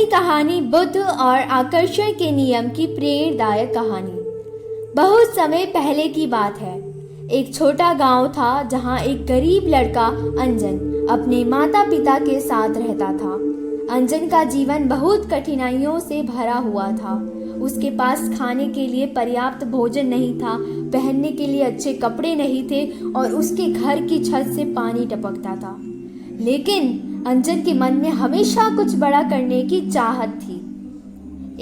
पहली कहानी बुद्ध और आकर्षण के नियम की प्रेरणादायक कहानी। बहुत समय पहले की बात है। एक छोटा गांव था जहां एक गरीब लड़का अंजन अपने माता पिता के साथ रहता था। अंजन का जीवन बहुत कठिनाइयों से भरा हुआ था। उसके पास खाने के लिए पर्याप्त भोजन नहीं था, पहनने के लिए अच्छे कपड़े नहीं थे और उसके घर की छत से पानी टपकता था। लेकिन अंजन के मन में हमेशा कुछ बड़ा करने की चाहत थी।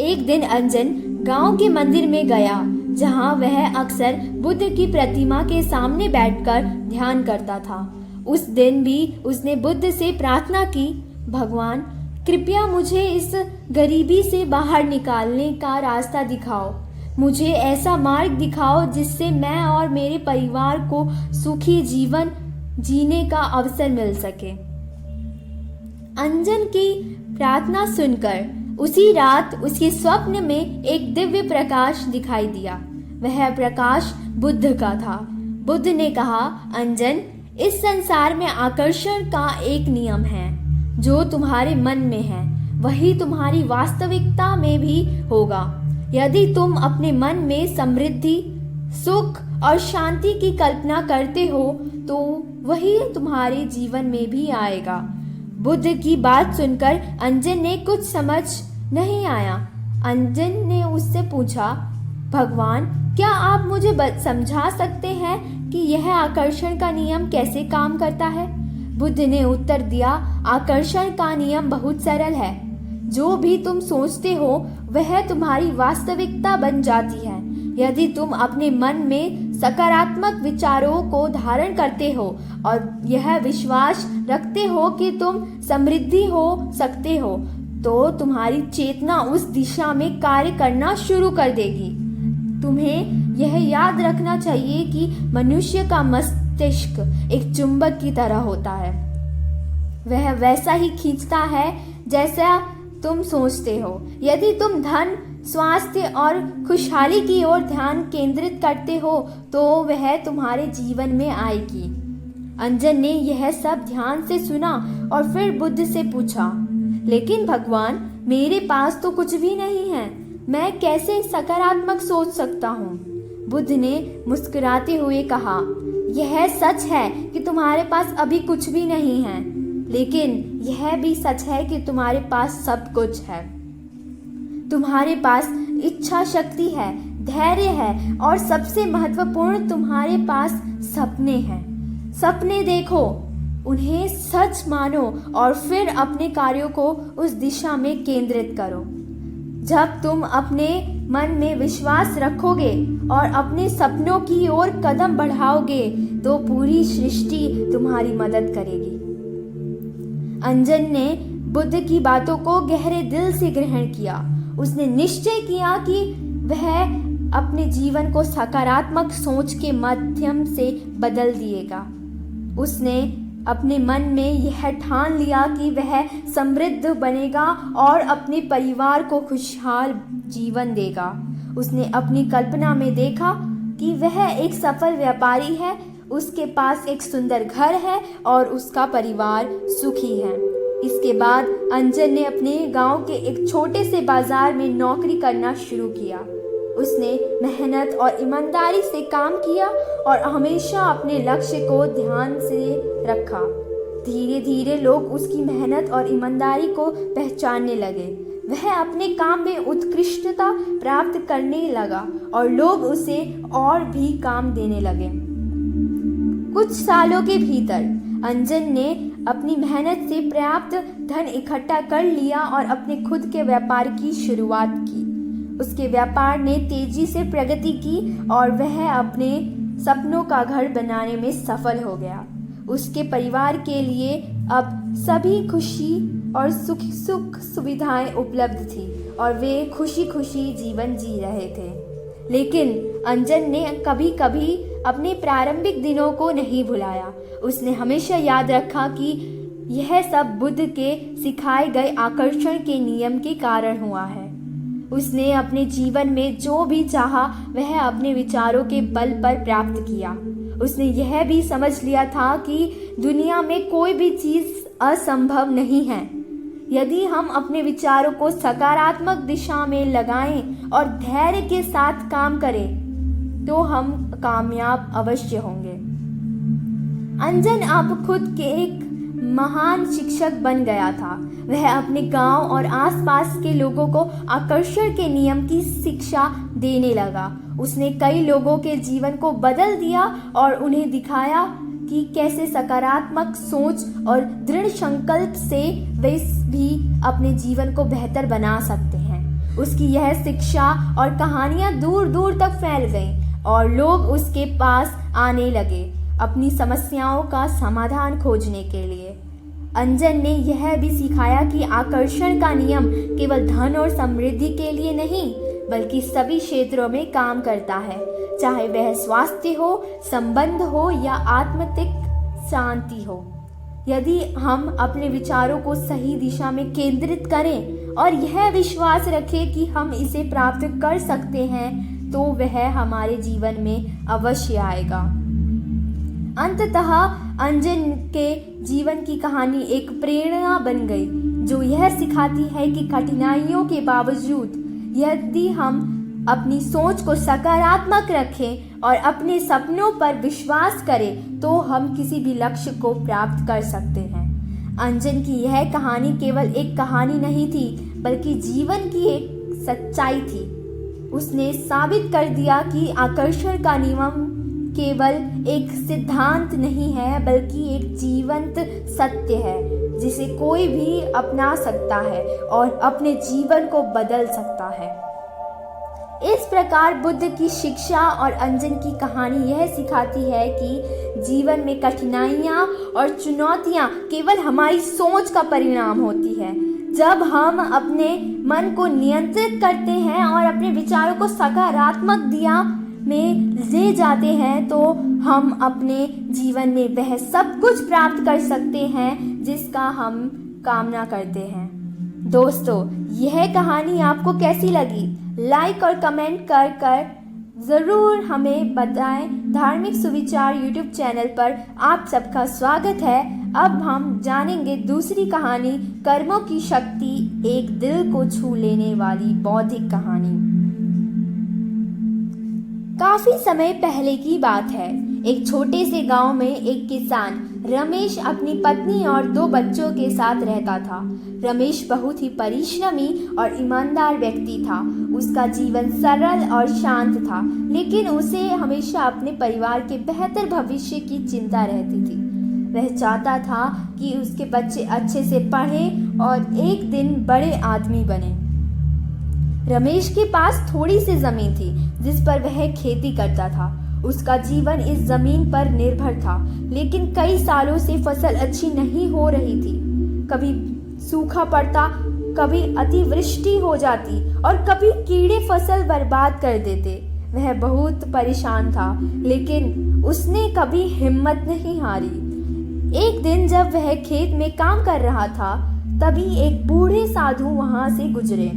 एक दिन अंजन गांव के मंदिर में गया, जहां वह अक्सर बुद्ध की प्रतिमा के सामने बैठकर ध्यान करता था। उस दिन भी उसने बुद्ध से प्रार्थना की, भगवान कृपया मुझे इस गरीबी से बाहर निकालने का रास्ता दिखाओ। मुझे ऐसा मार्ग दिखाओ जिससे मैं और मेरे परिवार को सुखी जीवन जीने का अवसर मिल सके। अंजन की प्रार्थना सुनकर उसी रात उसके स्वप्न में एक दिव्य प्रकाश दिखाई दिया। वह प्रकाश बुद्ध का था। बुद्ध ने कहा, अंजन, इस संसार में आकर्षण का एक नियम है। जो तुम्हारे मन में है वही तुम्हारी वास्तविकता में भी होगा। यदि तुम अपने मन में समृद्धि, सुख और शांति की कल्पना करते हो तो वही तुम्हारे जीवन में भी आएगा। बुद्ध की बात सुनकर अंजन ने कुछ समझ नहीं आया। अंजन ने उससे पूछा, भगवान क्या आप मुझे समझा सकते हैं कि यह आकर्षण का नियम कैसे काम करता है? बुद्ध ने उत्तर दिया, आकर्षण का नियम बहुत सरल है। जो भी तुम सोचते हो वह तुम्हारी वास्तविकता बन जाती है। यदि तुम अपने मन में सकारात्मक विचारों को धारण करते हो और यह विश्वास रखते हो कि तुम समृद्धि हो सकते हो, तो तुम्हारी चेतना उस दिशा में कार्य करना शुरू कर देगी। तुम्हें यह याद रखना चाहिए कि मनुष्य का मस्तिष्क एक चुंबक की तरह होता है। वह वैसा ही खींचता है जैसा तुम सोचते हो। यदि तुम धन, स्वास्थ्य और खुशहाली की ओर ध्यान केंद्रित करते हो तो वह तुम्हारे जीवन में आएगी। अंजन ने यह सब ध्यान से सुना और फिर बुद्ध से पूछा, लेकिन भगवान मेरे पास तो कुछ भी नहीं है, मैं कैसे सकारात्मक सोच सकता हूँ? बुद्ध ने मुस्कुराते हुए कहा, यह सच है कि तुम्हारे पास अभी कुछ भी नहीं है, लेकिन यह भी सच है कि तुम्हारे पास सब कुछ है। तुम्हारे पास इच्छा शक्ति है, धैर्य है और सबसे महत्वपूर्ण तुम्हारे पास सपने हैं। सपने देखो, उन्हें सच मानो और फिर अपने कार्यों को उस दिशा में केंद्रित करो। जब तुम अपने मन में विश्वास रखोगे और अपने सपनों की ओर कदम बढ़ाओगे तो पूरी सृष्टि तुम्हारी मदद करेगी। अंजन ने बुद्ध की बातों को गहरे दिल से ग्रहण किया। उसने निश्चय किया कि वह अपने जीवन को सकारात्मक सोच के माध्यम से बदल दिएगा। उसने अपने मन में यह ठान लिया कि वह समृद्ध बनेगा और अपने परिवार को खुशहाल जीवन देगा। उसने अपनी कल्पना में देखा कि वह एक सफल व्यापारी है, उसके पास एक सुंदर घर है और उसका परिवार सुखी है। इसके बाद अंजन ने अपने गांव के एक छोटे से बाजार में नौकरी करना शुरू किया। उसने मेहनत और ईमानदारी से काम किया और हमेशा अपने लक्ष्य को ध्यान से रखा। धीरे धीरे लोग उसकी मेहनत और ईमानदारी को पहचानने लगे। वह अपने काम में उत्कृष्टता प्राप्त करने लगा और लोग उसे और भी काम देने लगे। कुछ सालों के भीतर अंजन ने अपनी मेहनत से प्राप्त धन इकट्ठा कर लिया और अपने खुद के व्यापार की शुरुआत की। उसके व्यापार ने तेजी से प्रगति की और वह अपने सपनों का घर बनाने में सफल हो गया। उसके परिवार के लिए अब सभी खुशी और सुख सुविधाएं उपलब्ध थी और वे खुशी खुशी जीवन जी रहे थे। लेकिन अंजन ने कभी कभी अपने प्रारंभिक दिनों को नहीं भुलाया। उसने हमेशा याद रखा कि यह सब बुद्ध के सिखाए गए आकर्षण के नियम के कारण हुआ है। उसने अपने जीवन में जो भी चाहा वह अपने विचारों के बल पर प्राप्त किया। उसने यह भी समझ लिया था कि दुनिया में कोई भी चीज़ असंभव नहीं है। यदि हम अपने विचारों को सकारात्मक दिशा में लगाएं और धैर्य के साथ काम करें तो हम कामयाब अवश्य होंगे। अंजन अब खुद के एक महान शिक्षक बन गया था। वह अपने गांव और आसपास के लोगों को आकर्षण के नियम की शिक्षा देने लगा। उसने कई लोगों के जीवन को बदल दिया और उन्हें दिखाया कि कैसे सकारात्मक सोच और दृढ़ संकल्प से वे भी अपने जीवन को बेहतर बना सकते हैं। उसकी यह शिक्षा और कहानियां दूर दूर तक फैल गईं और लोग उसके पास आने लगे अपनी समस्याओं का समाधान खोजने के लिए। अंजन ने यह भी सिखाया कि आकर्षण का नियम केवल धन और समृद्धि के लिए नहीं बल्कि सभी क्षेत्रों में काम करता है, चाहे वह स्वास्थ्य हो, संबंध हो या आत्मिक शांति हो। यदि हम अपने विचारों को सही दिशा में केंद्रित करें और यह विश्वास रखें कि हम इसे प्राप्त कर सकते हैं तो वह हमारे जीवन में अवश्य आएगा। अंततः अंजन के जीवन की कहानी एक प्रेरणा बन गई जो यह सिखाती है कि कठिनाइयों के बावजूद यदि हम अपनी सोच को सकारात्मक रखें और अपने सपनों पर विश्वास करें तो हम किसी भी लक्ष्य को प्राप्त कर सकते हैं। अंजन की यह कहानी केवल एक कहानी नहीं थी बल्कि जीवन की एक सच्चाई थी। उसने साबित कर दिया कि आकर्षण का नियम केवल एक सिद्धांत नहीं है बल्कि एक जीवंत सत्य है जिसे कोई भी अपना सकता है और अपने जीवन को बदल सकता है। इस प्रकार बुद्ध की शिक्षा और अंजन की कहानी यह सिखाती है कि जीवन में कठिनाइयाँ और चुनौतियाँ केवल हमारी सोच का परिणाम होती है। जब हम अपने मन को नियंत्रित करते हैं और अपने विचारों को सकारात्मक दिशा में ले जाते हैं तो हम अपने जीवन में वह सब कुछ प्राप्त कर सकते हैं जिसका हम कामना करते हैं। दोस्तों, यह कहानी आपको कैसी लगी? लाइक और कमेंट कर ज़रूर हमें बताएं। धार्मिक सुविचार यूट्यूब चैनल पर आप सबका स्वागत है। अब हम जानेंगे दूसरी कहानी, कर्मों की शक्ति, एक दिल को छू लेने वाली बौद्धिक कहानी। काफी समय पहले की बात है। एक छोटे से गांव में एक किसान रमेश अपनी पत्नी और 2 बच्चों के साथ रहता था। रमेश बहुत ही परिश्रमी और ईमानदार व्यक्ति था। उसका जीवन सरल और शांत था, लेकिन उसे हमेशा अपने परिवार के बेहतर भविष्य की चिंता रहती थी। वह चाहता था कि उसके बच्चे अच्छे से पढ़ें और एक दिन बड़े आदमी बने। रमेश के पास थोड़ी सी जमीन थी जिस पर वह खेती करता था। उसका जीवन इस जमीन पर निर्भर था, लेकिन कई सालों से फसल अच्छी नहीं हो रही थी। कभी सूखा पड़ता, कभी अतिवृष्टि हो जाती और कभी कीड़े फसल बर्बाद कर देते। वह बहुत परेशान था, लेकिन उसने कभी हिम्मत नहीं हारी। एक दिन जब वह खेत में काम कर रहा था, तभी एक बूढ़े साधु वहां से गुजरे।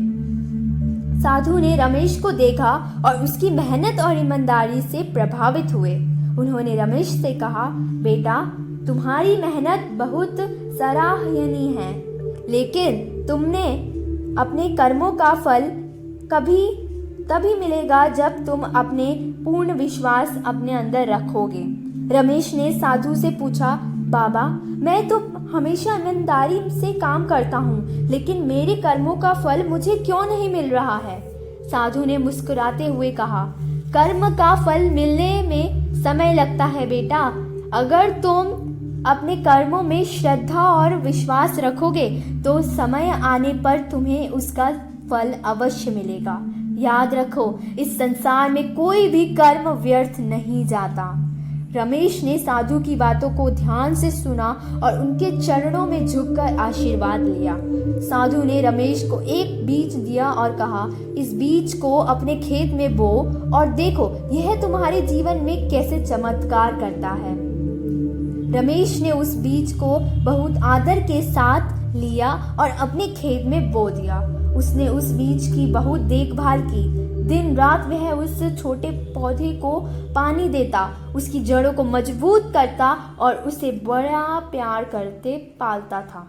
साधु ने रमेश को देखा और उसकी मेहनत और ईमानदारी से प्रभावित हुए। उन्होंने रमेश से कहा, बेटा, तुम्हारी मेहनत बहुत सराहनीय है, लेकिन तुमने अपने कर्मों का फल तभी मिलेगा जब तुम अपने पूर्ण विश्वास अपने अंदर रखोगे। रमेश ने साधु से पूछा, बाबा, मैं तो हमेशा ईमानदारी से काम करता हूँ, लेकिन मेरे कर्मों का फल मुझे क्यों नहीं मिल रहा है? साधु ने मुस्कुराते हुए कहा, कर्म का फल मिलने में समय लगता है बेटा। अगर तुम अपने कर्मों में श्रद्धा और विश्वास रखोगे तो समय आने पर तुम्हें उसका फल अवश्य मिलेगा। याद रखो, इस संसार में कोई भी कर्म व्यर्थ नहीं जाता। रमेश ने साधु की बातों को ध्यान से सुना और उनके चरणों में झुककर आशीर्वाद लिया। साधु ने रमेश को एक बीज दिया और कहा, इस बीज को अपने खेत में बो और देखो यह तुम्हारे जीवन में कैसे चमत्कार करता है। रमेश ने उस बीज को बहुत आदर के साथ लिया और अपने खेत में बो दिया। उसने उस बीज की बहुत देखभाल की। दिन रात वह उस छोटे पौधे को पानी देता, उसकी जड़ों को मजबूत करता और उसे बड़ा प्यार करते पालता था।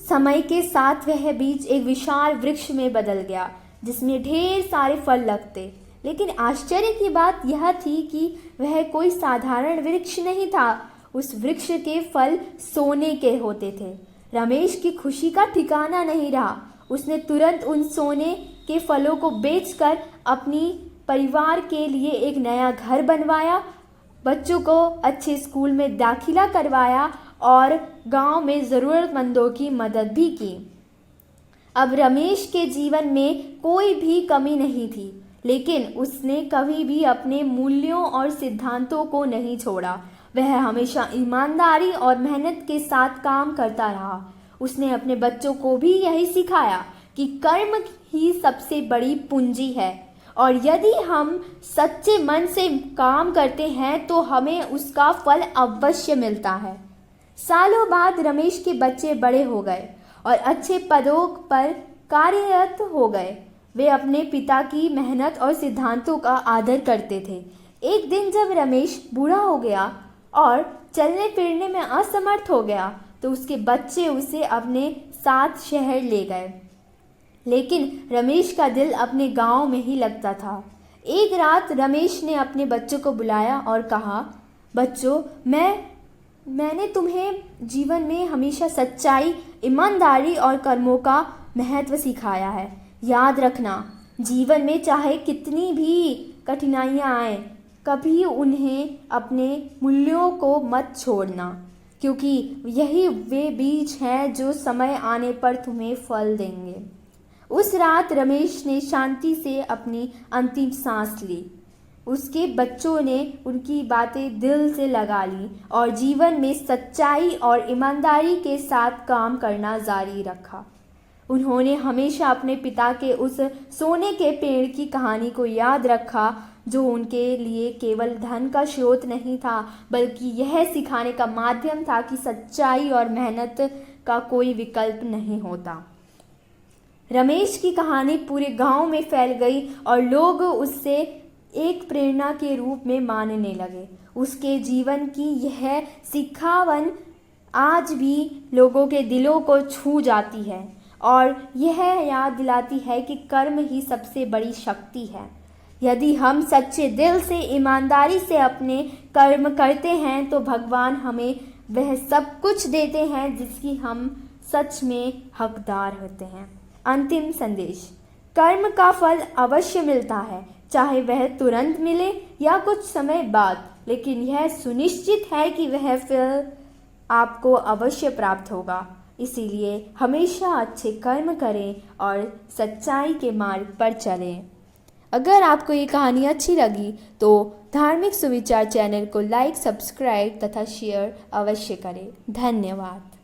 समय के साथ वह बीज एक विशाल वृक्ष में बदल गया जिसमें ढेर सारे फल लगते। लेकिन आश्चर्य की बात यह थी कि वह कोई साधारण वृक्ष नहीं था। उस वृक्ष के फल सोने के होते थे। रमेश की खुशी का ठिकाना नहीं रहा। उसने तुरंत उन सोने के फलों को बेचकर अपनी परिवार के लिए एक नया घर बनवाया, बच्चों को अच्छे स्कूल में दाखिला करवाया और गांव में ज़रूरतमंदों की मदद भी की। अब रमेश के जीवन में कोई भी कमी नहीं थी, लेकिन उसने कभी भी अपने मूल्यों और सिद्धांतों को नहीं छोड़ा। वह हमेशा ईमानदारी और मेहनत के साथ काम करता रहा। उसने अपने बच्चों को भी यही सिखाया कि कर्म ही सबसे बड़ी पूंजी है और यदि हम सच्चे मन से काम करते हैं तो हमें उसका फल अवश्य मिलता है। सालों बाद रमेश के बच्चे बड़े हो गए और अच्छे पदों पर कार्यरत हो गए। वे अपने पिता की मेहनत और सिद्धांतों का आदर करते थे। एक दिन जब रमेश बूढ़ा हो गया और चलने फिरने में असमर्थ हो गया तो उसके बच्चे उसे अपने साथ शहर ले गए। लेकिन रमेश का दिल अपने गांव में ही लगता था। एक रात रमेश ने अपने बच्चों को बुलाया और कहा, बच्चों, मैंने तुम्हें जीवन में हमेशा सच्चाई, ईमानदारी और कर्मों का महत्व सिखाया है। याद रखना, जीवन में चाहे कितनी भी कठिनाइयाँ आएं, कभी उन्हें अपने मूल्यों को मत छोड़ना, क्योंकि यही वे बीज हैं जो समय आने पर तुम्हें फल देंगे। उस रात रमेश ने शांति से अपनी अंतिम सांस ली। उसके बच्चों ने उनकी बातें दिल से लगा ली और जीवन में सच्चाई और ईमानदारी के साथ काम करना जारी रखा। उन्होंने हमेशा अपने पिता के उस सोने के पेड़ की कहानी को याद रखा, जो उनके लिए केवल धन का स्रोत नहीं था, बल्कि यह सिखाने का माध्यम था कि सच्चाई और मेहनत का कोई विकल्प नहीं होता। रमेश की कहानी पूरे गांव में फैल गई और लोग उससे एक प्रेरणा के रूप में मानने लगे। उसके जीवन की यह सिखावन आज भी लोगों के दिलों को छू जाती है और यह याद दिलाती है कि कर्म ही सबसे बड़ी शक्ति है। यदि हम सच्चे दिल से, ईमानदारी से अपने कर्म करते हैं तो भगवान हमें वह सब कुछ देते हैं जिसकी हम सच में हकदार होते हैं। अंतिम संदेश, कर्म का फल अवश्य मिलता है, चाहे वह तुरंत मिले या कुछ समय बाद, लेकिन यह सुनिश्चित है कि वह फल आपको अवश्य प्राप्त होगा। इसीलिए हमेशा अच्छे कर्म करें और सच्चाई के मार्ग पर चलें। अगर आपको ये कहानी अच्छी लगी तो धार्मिक सुविचार चैनल को लाइक, सब्सक्राइब तथा शेयर अवश्य करें। धन्यवाद।